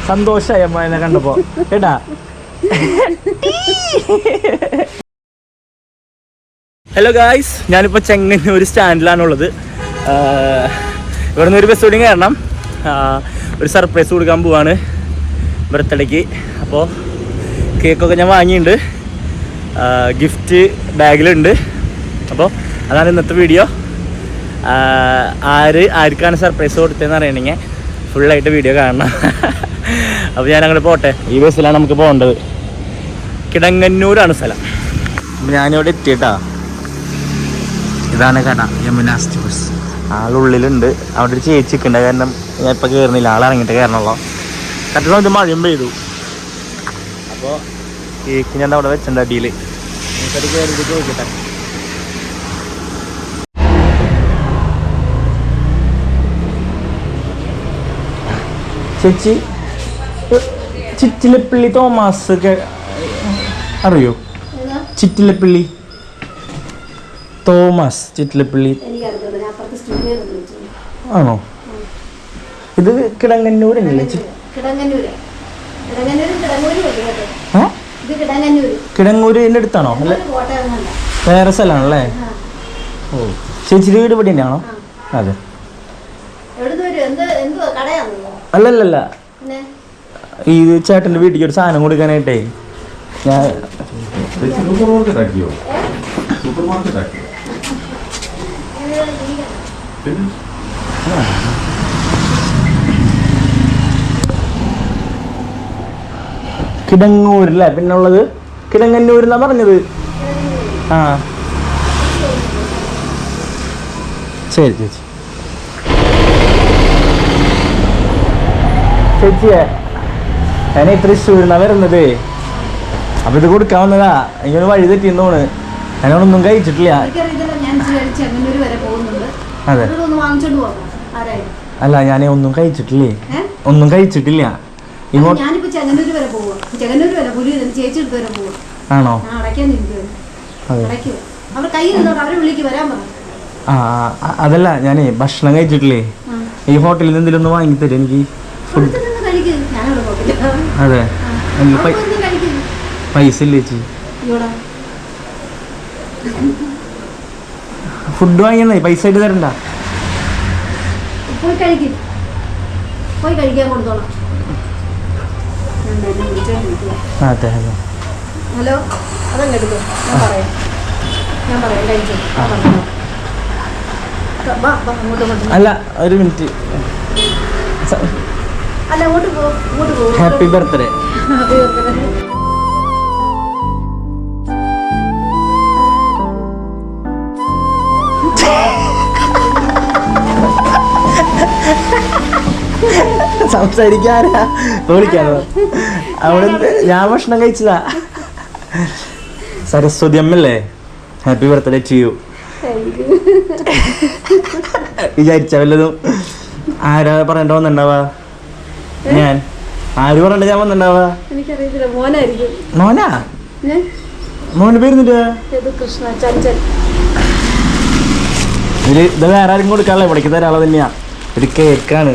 സന്തോഷമായി അമ്മ എന്നെ കണ്ടപ്പോ കേട്ടാ. ഹലോ ഗായ്സ്, ഞാനിപ്പോൾ ചെങ്ങന്നൂർ സ്റ്റാൻഡിലാണുള്ളത്. ഇവിടെ നിന്ന് ഒരു ബസ് കൂടി കയറണം. ഒരു സർപ്രൈസ് കൊടുക്കാൻ പോവാണ് ബർത്ത്ഡേക്ക്. അപ്പോൾ കേക്കൊക്കെ ഞാൻ വാങ്ങിയിട്ടുണ്ട്, ഗിഫ്റ്റ് ബാഗിലുണ്ട്. അപ്പോൾ അതാണ് ഇന്നത്തെ വീഡിയോ. ആർക്കാണ് സർപ്രൈസ് കൊടുത്തതെന്ന് അറിയണമെങ്കിൽ ഫുള്ളായിട്ട് വീഡിയോ കാണണം. അപ്പോൾ ഞാൻ അങ്ങോട്ട് പോട്ടെ. ഈ ബസ്സിലാണ് നമുക്ക് പോകേണ്ടത്. കിടങ്ങന്നൂരാണ് സ്ഥലം. അപ്പോൾ ഞാനിവിടെ എത്തിയിട്ടാ. ഇതാണ് കട, യമുനാസ്റ്റ് ബസ്. ആളുള്ളിലുണ്ട്. അവിടെ ഒരു ചേച്ചിക്ക് ഉണ്ട്, കാരണം ഞാൻ ഇപ്പോൾ കയറുന്നില്ല, ആളിറങ്ങിയിട്ട് കയറണുള്ളൂ. കറക്റ്റ് സമയത്ത് മഴയും പെയ്തു. അപ്പോൾ കേക്ക് ഞാൻ അവിടെ വെച്ചിട്ടുണ്ട് അടിയിൽ. എനിക്കത് കയറിയിട്ട് ചോദിക്കട്ടെ. ചേച്ചി, ചിറ്റിലപ്പള്ളി തോമസ് അറിയോ? ചിറ്റിലപ്പള്ളി തോമസ്, ചിറ്റിലപ്പള്ളി ആണോ? ഇത് കിടങ്ങന്നൂരല്ലേ? കിടങ്ങൂരിൻ്റെ അടുത്താണോ? അല്ല, വേറെ സ്ഥലമാണല്ലേ? ഓ, ചേച്ചിയുടെ വീട് ഇവിടെ തന്നെയാണോ? അതെ. അല്ലല്ല, ഈ ചേട്ടൻ്റെ വീട്ടിലേക്ക് ഒരു സാധനം കൊടുക്കാനായിട്ടേ ഞാൻ കിടങ്ങൂരല്ലേ? പിന്നെ ഉള്ളത് കിടങ്ങന്നൂരെന്നാ പറഞ്ഞത്. ആ ശരി ചേച്ചി. ചേച്ചിയെ, ഞാൻ തൃശ്ശൂരിനാ വരുന്നത്. അപ്പം ഇത് കൊടുക്കാവുന്നതാ. ഇങ്ങനെ വഴി തെറ്റിന്നോണ്. ഞാനൊന്നും കഴിച്ചിട്ടില്ല. അതെ, അല്ല ഞാൻ ഒന്നും കഴിച്ചിട്ടില്ലേ, ഒന്നും കഴിച്ചിട്ടില്ല. ആണോ? ആ അതല്ല, ഞാനേ ഭക്ഷണം കഴിച്ചിട്ടില്ലേ. ഈ ഹോട്ടലിൽ നിന്ന് എന്തെങ്കിലും ഒന്ന് വാങ്ങിത്തരും എനിക്ക്. ഫുഡ് അതെ, എനിക്ക് പൈസ ഇല്ല ചേച്ചി. ഫുഡ് വാങ്ങിയെന്നേ പൈസ ആയിട്ട് തരണ്ട. അതെ ഹലോ ഹലോ, അതങ്ങെടുക്കും, ഞാൻ പറയാം. അല്ല, ഒരു മിനിറ്റ്. അല്ല, അങ്ങോട്ട് പോ. Happy birthday. സംസാരിക്കാനാ വിളിക്കാനോ? അവിടെ ഞാൻ ഭക്ഷണം കഴിച്ചതാ. സരസ്വതി അമ്മല്ലേ? Happy birthday to you. വിചാരിച്ച വല്ലതും ആരാ പറയണ്ട വന്നിണ്ടാവാ? ഞാൻ ആര് പറയണ്ട ഞാൻ വന്നിണ്ടാവാ? മോനാ? മോന് പേരുന്നില്ല. ഇത് വേറെ ആരും കൊടുക്കാനുള്ള ഇവിടേക്ക് തരാളെ തന്നെയാ. ഒരു കേക്കാണ്.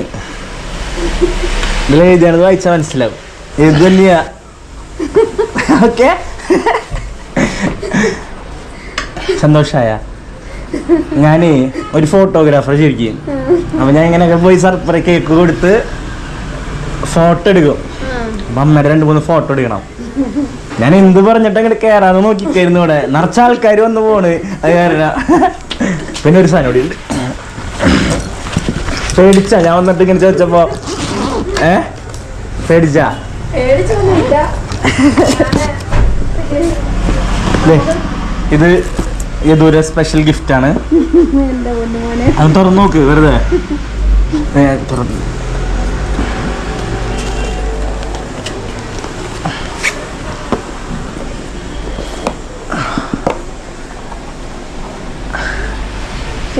ഇതിൽ എഴുതിയാണത് വായിച്ചാൽ മനസ്സിലാവും. ഇത് തന്നെയാ. ഓക്കെ, സന്തോഷായ? ഞാനേ ഒരു ഫോട്ടോഗ്രാഫർ ശരിക്കും. അപ്പൊ ഞാൻ ഇങ്ങനെയൊക്കെ പോയി സർപ്രൈസ് കേക്ക് കൊടുത്ത് ഫോട്ടോ എടുക്കും. അപ്പൊ അമ്മയുടെ 2-3 ഫോട്ടോ എടുക്കണം. ഞാൻ എന്ത് പറഞ്ഞിട്ട് അങ്ങോട്ട് കയറാന്ന് നോക്കിക്കായിരുന്നു. ഇവിടെ നിറച്ച ആൾക്കാർ വന്ന് പോണ്. അത് കാരണം പിന്നെ ഒരു സാധനം കൂടി ഉണ്ട്. പേടിച്ചാ ഞാൻ വന്നിട്ട് ഇങ്ങനെ ചോദിച്ചപ്പോ? പേടിച്ചാ? ഇത് ഏതൊരു സ്പെഷ്യൽ ഗിഫ്റ്റ് ആണ്. അത് തുറന്നു നോക്ക് വെറുതെ. തുറന്നു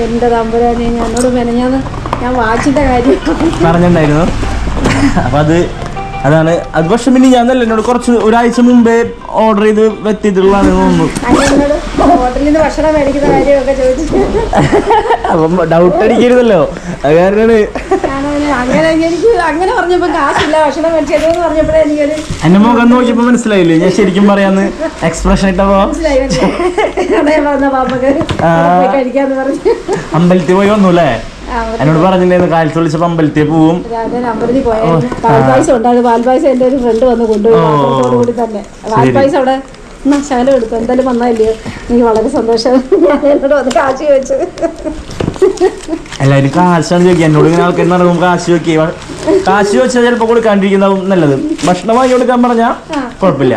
എന്റെ തമ്പുരാനെ, ഞാനോട് മെനഞ്ഞാന്ന് ഞാൻ വാച്ചിന്റെ കാര്യം പറഞ്ഞിട്ടുണ്ടായിരുന്നു. അപ്പൊ അതാണ് അത്. പക്ഷെ പിന്നെ ഞാൻ നല്ല എന്നോട് കുറച്ച് ഒരാഴ്ച മുമ്പേ ഓർഡർ ചെയ്ത് വെത്തിയിട്ടുള്ളതാണെന്ന് തോന്നുന്നു. ഹോട്ടലിൽ നിന്ന് ഭക്ഷണം മേടിക്കുന്ന കാര്യമൊക്കെ ചോദിച്ചു. അപ്പം ഡൗട്ട് അടിക്കരുതല്ലോ, അത് കാരണമാണ്. ഞാൻ അങ്ങനെ എനിക്ക് അങ്ങനെ പറഞ്ഞപ്പോ കാശില്ല ഭക്ഷണം മേടിച്ചതെന്ന് പറഞ്ഞപ്പോഴേ എനിക്കൊരു എന്റെ മുഖം നോക്കിയപ്പോ മനസ്സിലായില്ലേ ഞാൻ ശരിക്കും പറയാന്ന് എക്സ്പ്രഷൻ ഇട്ടപ്പോ കഴിക്കാന്ന് പറഞ്ഞു. അമ്പലത്തിൽ പോയി വന്നൂല്ലേ? എന്നോട് പറഞ്ഞിട്ടുണ്ടായിരുന്നു കാലത്ത് വിളിച്ചപ്പോ അമ്പലത്തിൽ പോവും. അമ്പലത്തിൽ പോയായിരുന്നു. പാൽപ്പായസം ഉണ്ടായിരുന്നു. പാൽപ്പായസം എന്റെ ഒരു ഫ്രണ്ട് വന്ന് കൊണ്ടുപോയി കൂടി തന്നെ പാൽപ്പായസം അവിടെ ശകലം എടുത്തു. എന്തായാലും വന്നതല്ലയോ, എനിക്ക് വളരെ സന്തോഷം. ഞാൻ എന്നോട് വന്ന് കാശ് ചോദിച്ചു. എല്ലാവരും കാശാണ് ചോദിക്കുക. എന്നോട് ഇങ്ങനെ ആൾക്കാർ നടക്കുമ്പോൾ കാശ് ചോദിക്കുക. കാശ് ചോദിച്ചാൽ ചിലപ്പോൾ കൊടുക്കാണ്ടിരിക്കുന്നതാവും നല്ലത്. ഭക്ഷണം വാങ്ങി കൊടുക്കാൻ പറഞ്ഞാൽ കുഴപ്പമില്ല.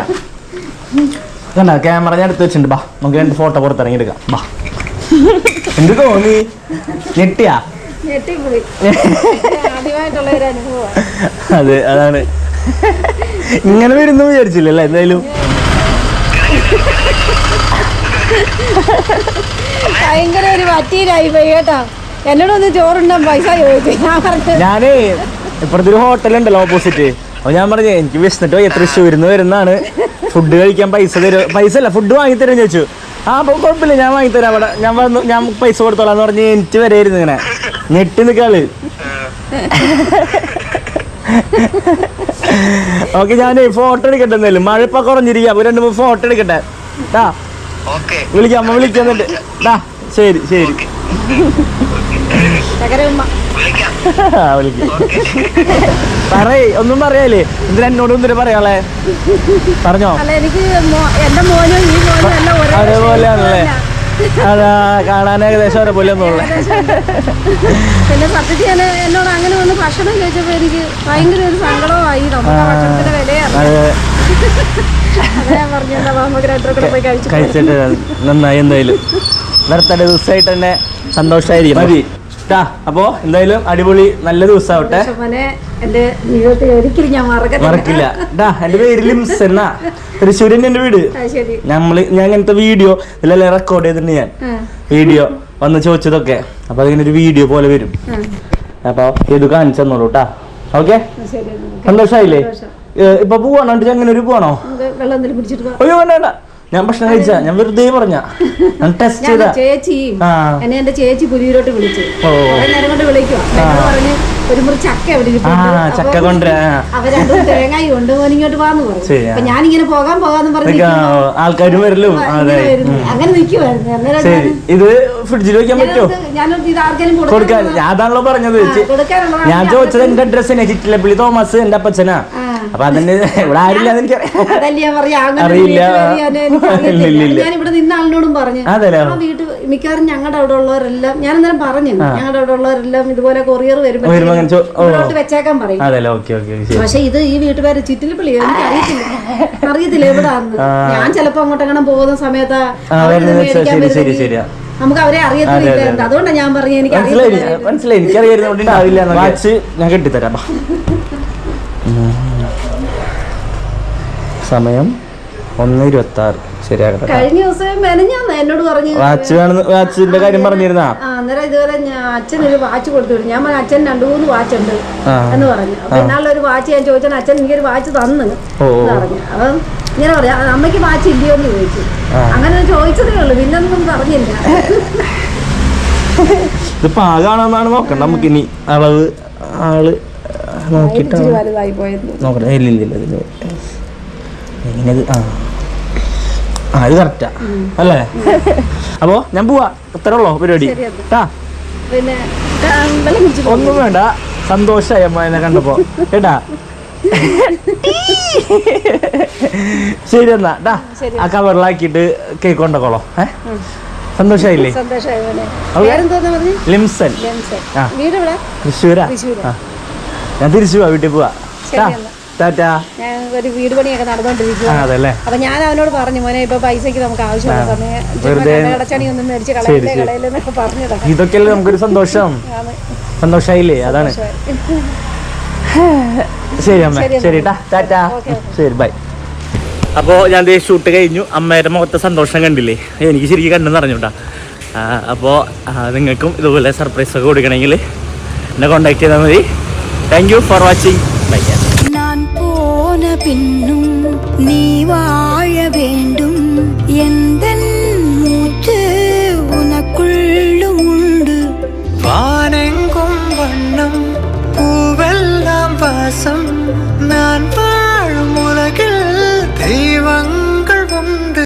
കണ്ട ക്യാമറ ഞാൻ എടുത്ത് വെച്ചിട്ടുണ്ട്. ബാ നമുക്ക് 2 ഫോട്ടോ പുറത്തിറങ്ങി എടുക്കാം. ബാ എന്ത് തോന്നി? ഞെട്ടിയാ? ഞെട്ടിപ്പോയി. ആദ്യമായിട്ടുള്ള ഒരു അനുഭവമാണ്. അതെ അതാണ് ഇങ്ങനെ വരുന്നു വിചാരിച്ചില്ലല്ലേ? എന്തായാലും ഭയങ്കര ഒരു വറ്റീരായി പോയി കേട്ടോ. എന്നോടൊന്ന് ചോറുണ്ടാൻ പൈസ ചോദിച്ചു. ഞാനേ ഇപ്പുറത്തെ ഒരു ഹോട്ടലുണ്ടല്ലോ ഓപ്പോസിറ്റ്. അപ്പൊ ഞാൻ പറഞ്ഞു എനിക്ക് വിശന്നിട്ട് പോയി തൃശ്ശൂരിന്ന് വരുന്നതാണ്, ഫുഡ് കഴിക്കാൻ പൈസ തരും. പൈസ അല്ല ഫുഡ് വാങ്ങിത്തരും ചോദിച്ചു. ആ അപ്പൊ കുഴപ്പമില്ല ഞാൻ വാങ്ങിത്തരാം. അവിടെ ഞാൻ പൈസ കൊടുത്തോളാന്ന് പറഞ്ഞ് എനിക്ക് വരെയായിരുന്നു ഇങ്ങനെ ഞെട്ടി നിൽക്കാള്. ഓക്കെ ഞാനേ ഫോട്ടോ എടുക്കട്ടെ. എന്തായാലും മഴ ഇപ്പൊ കുറഞ്ഞിരിക്കാം. 2-3 ഫോട്ടോ എടുക്കട്ടെ. വിളിക്കാം അമ്മ വിളിക്കുന്നുണ്ട്. ശരി ശരി പറയേ ഒന്നും പറയാലേ. എന്തിനാ എന്നോട് എന്തിനാ പറയാളെ? പറഞ്ഞോ. അതേപോലെയാണല്ലേ? അതാ കാണാൻ ഏകദേശം ഒരേപോലെ ഒന്നുമില്ല. പിന്നെ സത്യത്തിൽ എന്നോട് അങ്ങനെ വന്ന് ഭക്ഷണം കഴിച്ചപ്പോ എനിക്ക് ഭയങ്കര ഒരു സങ്കടമായി. നമുക്ക് ഭക്ഷണത്തിന്റെ വിലയാണ്. കഴിച്ചിട്ട് നന്നായി. എന്തായാലും നിർത്തേണ്ട ദിവസമായിട്ട് തന്നെ സന്തോഷമായിരിക്കും. മതി. അപ്പോ എന്തായാലും അടിപൊളി നല്ല ദിവസമാവട്ടെ. എന്റെ ജീവിതത്തിൽ ഒരിക്കലും ഞാൻ മറക്കില്ല. എന്റെ പേര് ലിംസ് എന്നാ, തൃശ്ശൂരിന് എന്റെ വീട്. ഞാൻ ഇങ്ങനത്തെ വീഡിയോ ഇതിലെല്ലാം റെക്കോർഡ് ചെയ്തിട്ടുണ്ട്. ഞാൻ വീഡിയോ വന്ന് ചോദിച്ചതൊക്കെ. അപ്പൊ അതിങ്ങനെ ഒരു വീഡിയോ പോലെ വരും. അപ്പൊ ഇത് കാണിച്ചു തന്നോളൂ കേട്ടാ. ഓക്കെ സന്തോഷായില്ലേ? ഇപ്പൊ പോവാണോ? അങ്ങനെ ഒരു പോവാണോ? അയ്യോ വേണ്ട ഞാൻ ഭക്ഷണം കഴിച്ച. ഞാൻ വെറുതെ പറഞ്ഞ ഞാൻ ടെസ്റ്റ് ചെയ്ത. എന്നെ എന്റെ ചേച്ചി പുലിയിലോട്ട് വിളിച്ചു. നേരം കൊണ്ട് വിളിക്കും. പറഞ്ഞ് ഒരു മുറി ചക്ക ചക്ക കൊണ്ടുവരാ. അവരണ്ട് തേങ്ങായി കൊണ്ട് ഇങ്ങോട്ട് പോകാന്ന് പറഞ്ഞു. അപ്പൊ ഞാനിങ്ങനെ പോകാന്ന് പറഞ്ഞു ആൾക്കാരും വരല്ലോ. അങ്ങനെ നിൽക്കുവായിരുന്നു. ഇത് ഫ്രിഡ്ജിൽ വെക്കാൻ പറ്റുമോ? ഇത് ആർക്കെങ്കിലും കൊടുക്കാൻ. അതാണല്ലോ പറഞ്ഞത്. ഞാൻ ചോദിച്ചത് എന്റെ അഡ്രസ്സിനെ ചിറ്റിലപ്പള്ളി തോമസ് എന്റെ അപ്പച്ചനാ. അപ്പൊ അതന്നെ ഇവിടെ ആരില്ല അറിയില്ല. ഞാൻ ഇവിടെ നിന്ന ആളിനോടും പറഞ്ഞു വീട്ടിൽ മിക്കവാറും ഞങ്ങളുടെ അവിടെ ഉള്ളവരെല്ലാം ഞാൻ അന്നേരം പറഞ്ഞു ഞങ്ങളുടെ അവിടെ ഉള്ളവരെല്ലാം ഇതുപോലെ കൊറിയർ വരുമ്പോ വെച്ചേക്കാൻ പറയും. പക്ഷെ ഇത് ഈ വീട്ടുപേര് ചിറ്റിലപ്പള്ളി എനിക്ക് അറിയത്തില്ല എവിടാന്ന്. ഞാൻ ചിലപ്പോ അങ്ങോട്ടെങ്ങനെ പോകുന്ന സമയത്ത് നമുക്ക് അവരെ അറിയത്തില്ല. അതുകൊണ്ടാണ് ഞാൻ പറഞ്ഞു എനിക്ക് മനസ്സിലായി. എനിക്കറിയാം. വാച്ച് ഞാൻ കെട്ടിത്തരാം. സമയം 1:26. ശരിയാകട്ടെ. കഴിഞ്ഞ ദിവസം എന്നോട് പറഞ്ഞു വാച്ചിന്റെ കാര്യം പറഞ്ഞിരുന്ന. അന്നേരം ഇതുവരെ അച്ഛനൊരു വാച്ച് കൊടുത്തു വിടും. ഞാൻ പറഞ്ഞു അച്ഛൻ 2-3 വാച്ച് ഉണ്ട് എന്ന് പറഞ്ഞു. അപ്പൊ എന്നാളൊരു വാച്ച് ഞാൻ ചോദിച്ചാൽ അച്ഛൻ എനിക്കൊരു വാച്ച് തന്നു പറഞ്ഞു. അപ്പം ഇങ്ങനെ പറയാ അമ്മയ്ക്ക് വാച്ച് ഇല്ലയോ എന്ന് ചോദിച്ചു. അങ്ങനെ ചോദിച്ചതേ ഉള്ളു, പിന്നൊന്നും പറഞ്ഞില്ല. ഇത് പാകാണെന്നാണ് നോക്കണ്ട. നമുക്ക് ഇനി അളവ് ആള് നോക്കിട്ട് വലുതായി പോയത് നോക്കട്ടെ. ഇല്ലില്ല ഇങ്ങനെ ഇത് കറക്റ്റാ അല്ലേ? അപ്പോ ഞാൻ പോവാ. ഇത്ര ഉള്ളോ പരിപാടി? ഒന്നും വേണ്ട. സന്തോഷായി അമ്മ എന്നെ കണ്ടപ്പോ കേട്ടാ. ശരി എന്നാ ആ കവറിലാക്കിട്ട് കേക്ക് കൊണ്ടോളോ. സന്തോഷായില്ലേ? ലിംസൺ. തൃശ്ശൂരാ. ഞാൻ തിരിച്ചു പോവാ, വീട്ടിൽ പോവാ. ഞാൻ ഒരു വീട് പണിയൊക്കെ നടന്നുകൊണ്ടിരിക്കുക. അപ്പൊ ഞാൻ അവനോട് പറഞ്ഞു മോനെ ഇപ്പൊ പൈസക്ക് നമുക്ക് ആവശ്യമുള്ള സമയം കടച്ചണി ഒന്നും മേടിച്ച് കളയില്ലെന്നൊക്കെ പറഞ്ഞതാ. ഇതൊക്കെയല്ലേ നമുക്കൊരു സന്തോഷം. സന്തോഷായില്ലേ? അതാണ്. ശരി അമ്മ. ശരി ടാറ്റാ. ശരി ബൈ. അപ്പോൾ ഞാൻ ഷൂട്ട് കഴിഞ്ഞു. അമ്മയുടെ മുഖത്തെ സന്തോഷം കണ്ടില്ലേ? എനിക്ക് ശരിക്കും കണ്ടെന്ന് അറിഞ്ഞൂട്ടാ. അപ്പോൾ നിങ്ങൾക്കും ഇതുപോലെ സർപ്രൈസ് ഒക്കെ കൊടുക്കണമെങ്കിൽ എന്നെ കോണ്ടാക്ട് ചെയ്താൽ മതി. Thank you for watching. Bye. நான் போன பின்னும் நீ